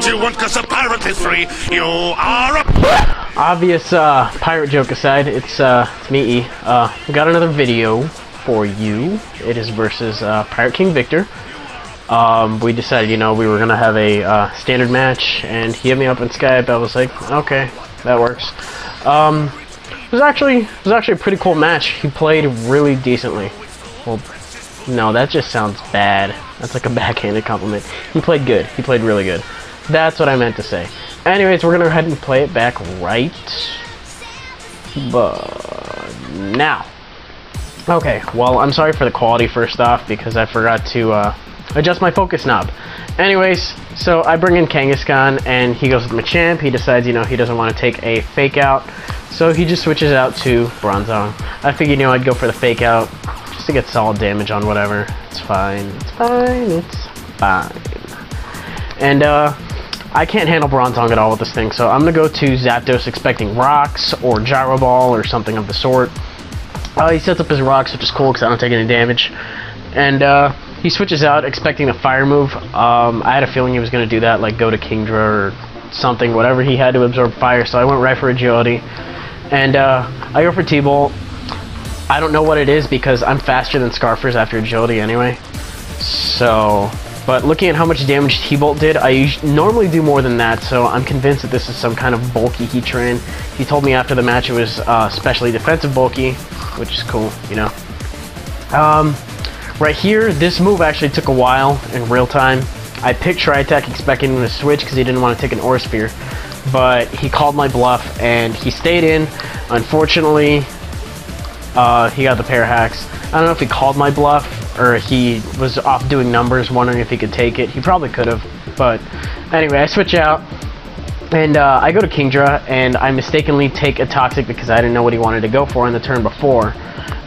what you want because a pirate is free. You are a... Obvious pirate joke aside, it's me, E. We got another video for you. It is versus PirateKingVictor. We decided, you know, we were gonna have a standard match, and he hit me up on Skype. I was like, okay, that works. It was actually a pretty cool match. He played really decently. Well, no, that just sounds bad. That's like a backhanded compliment. He played good. He played really good. That's what I meant to say. Anyways, we're gonna go ahead and play it back right now. Okay, well, I'm sorry for the quality first off, because I forgot to adjust my focus knob. Anyways, so I bring in Kangaskhan, and he goes with Machamp. He decides, you know, he doesn't want to take a fake out, so he just switches out to Bronzong. I figured, you know, I'd go for the fake out just to get solid damage on whatever. It's fine. It's fine. It's fine. And I can't handle Bronzong at all with this thing, so I'm gonna go to Zapdos expecting rocks or Gyro Ball or something of the sort. He sets up his rocks, which is cool because I don't take any damage. And he switches out expecting a fire move. I had a feeling he was going to do that, like go to Kingdra or something, whatever he had to absorb fire, so I went right for agility. And I go for T-Bolt. I don't know what it is because I'm faster than Scarfers after agility anyway. So, but looking at how much damage T-Bolt did, I normally do more than that, so I'm convinced that this is some kind of bulky Heatran. He told me after the match it was especially defensive bulky, which is cool, you know. Right here, this move actually took a while in real time. I picked Tri-Attack expecting him to switch because he didn't want to take an Aura Sphere, but he called my bluff and he stayed in. Unfortunately, he got the pair hacks. I don't know if he called my bluff or he was off doing numbers, wondering if he could take it. He probably could have, but anyway, I switch out and I go to Kingdra, and I mistakenly take a Toxic because I didn't know what he wanted to go for in the turn before.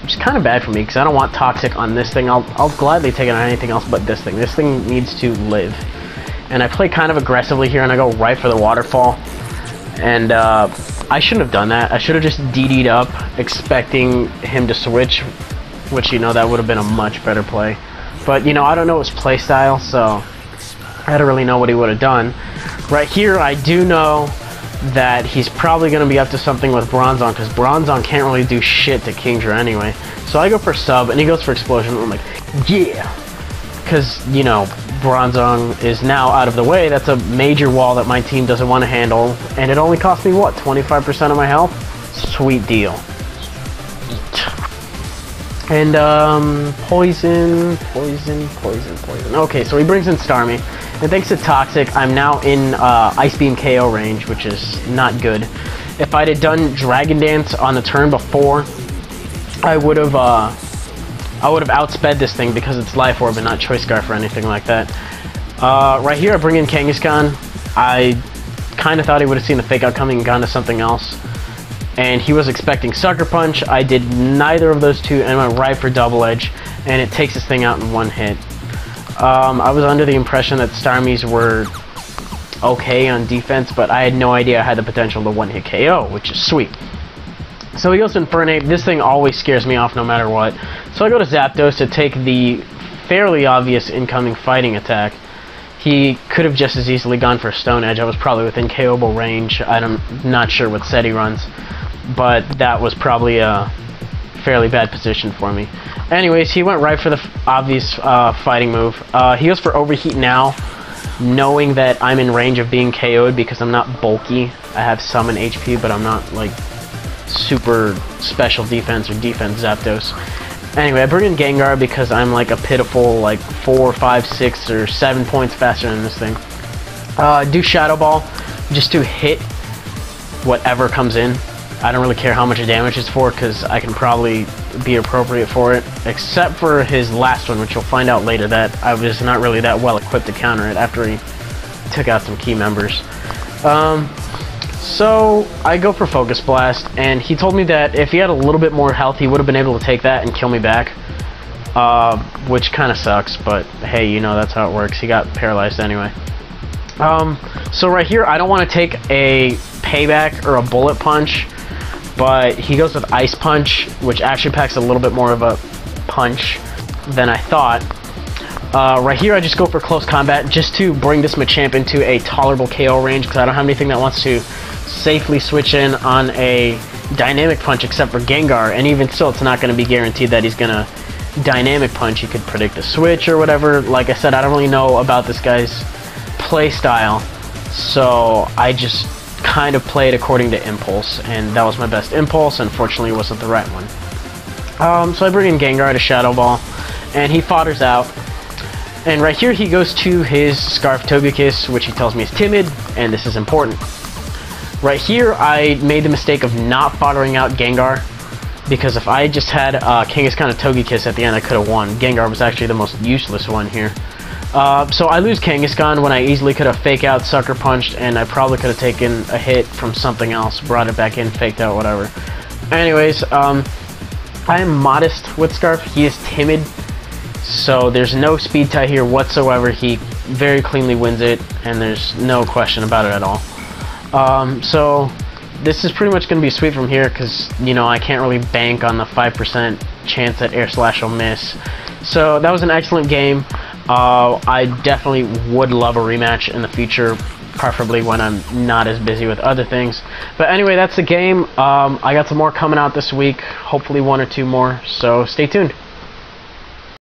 Which is kind of bad for me because I don't want Toxic on this thing. I'll gladly take it on anything else but this thing. This thing needs to live. And I play kind of aggressively here, and I go right for the Waterfall. And I shouldn't have done that. I should have just DD'd up expecting him to switch, which, you know, that would have been a much better play. But, you know, I don't know his play style, so I don't really know what he would have done. Right here, I do know that he's probably going to be up to something with Bronzong, because Bronzong can't really do shit to Kingdra anyway. So I go for sub, and he goes for explosion. I'm like, yeah! Because, you know, Bronzong is now out of the way. That's a major wall that my team doesn't want to handle. And it only cost me, what, 25% of my health? Sweet deal. And, poison. Okay, so he brings in Starmie. And thanks to Toxic, I'm now in Ice Beam KO range, which is not good. If I'd have done Dragon Dance on the turn before, I would have outsped this thing because it's Life Orb and not Choice Scarf or anything like that. Right here, I bring in Kangaskhan. I kind of thought he would have seen the fake out coming and gone to something else. And he was expecting Sucker Punch. I did neither of those two and went right for Double Edge, and it takes this thing out in one hit. I was under the impression that Starmies were okay on defense, but I had no idea I had the potential to one-hit KO, which is sweet. So he goes to Infernape. This thing always scares me off no matter what. So I go to Zapdos to take the fairly obvious incoming fighting attack. He could have just as easily gone for Stone Edge. I was probably within KO'able range. I'm not sure what set he runs, but that was probably a fairly bad position for me. Anyways, he went right for the obvious fighting move. He goes for Overheat now, knowing that I'm in range of being KO'd because I'm not bulky. I have summon HP, but I'm not, like, super special defense or defense Zapdos. Anyway, I bring in Gengar because I'm, like, a pitiful, like, 4, 5, 6, or 7 points faster than this thing. Do Shadow Ball just to hit whatever comes in. I don't really care how much damage it's for because I can probably be appropriate for it, except for his last one, which you'll find out later that I was not really that well equipped to counter it after he took out some key members. So I go for Focus Blast, and he told me that if he had a little bit more health, he would have been able to take that and kill me back, which kind of sucks, but hey, you know, that's how it works. He got paralyzed anyway. So right here, I don't want to take a Payback or a Bullet Punch, but he goes with Ice Punch, which actually packs a little bit more of a punch than I thought. Right here, I just go for close combat just to bring this Machamp into a tolerable KO range because I don't have anything that wants to safely switch in on a dynamic punch except for Gengar, and even still, it's not going to be guaranteed that he's going to dynamic punch. He could predict a switch or whatever. Like I said, I don't really know about this guy's play style, so I just kind of played according to impulse, and that was my best impulse. Unfortunately, it wasn't the right one. So I bring in Gengar to Shadow Ball, and he fodders out. And right here, he goes to his Scarf Togekiss, which he tells me is timid, and this is important. Right here, I made the mistake of not foddering out Gengar, because if I just had Kangaskhan and Togekiss at the end, I could have won. Gengar was actually the most useless one here. So I lose Kangaskhan when I easily could have fake out, sucker punched, and I probably could have taken a hit from something else, brought it back in, faked out, whatever. Anyways, I am modest with Scarf. He is timid, so there's no speed tie here whatsoever. He very cleanly wins it, and there's no question about it at all. So this is pretty much going to be sweet from here because, you know, I can't really bank on the 5% chance that Air Slash will miss. So that was an excellent game. I definitely would love a rematch in the future, preferably when I'm not as busy with other things. But anyway, that's the game. I got some more coming out this week, hopefully 1 or 2 more, so stay tuned.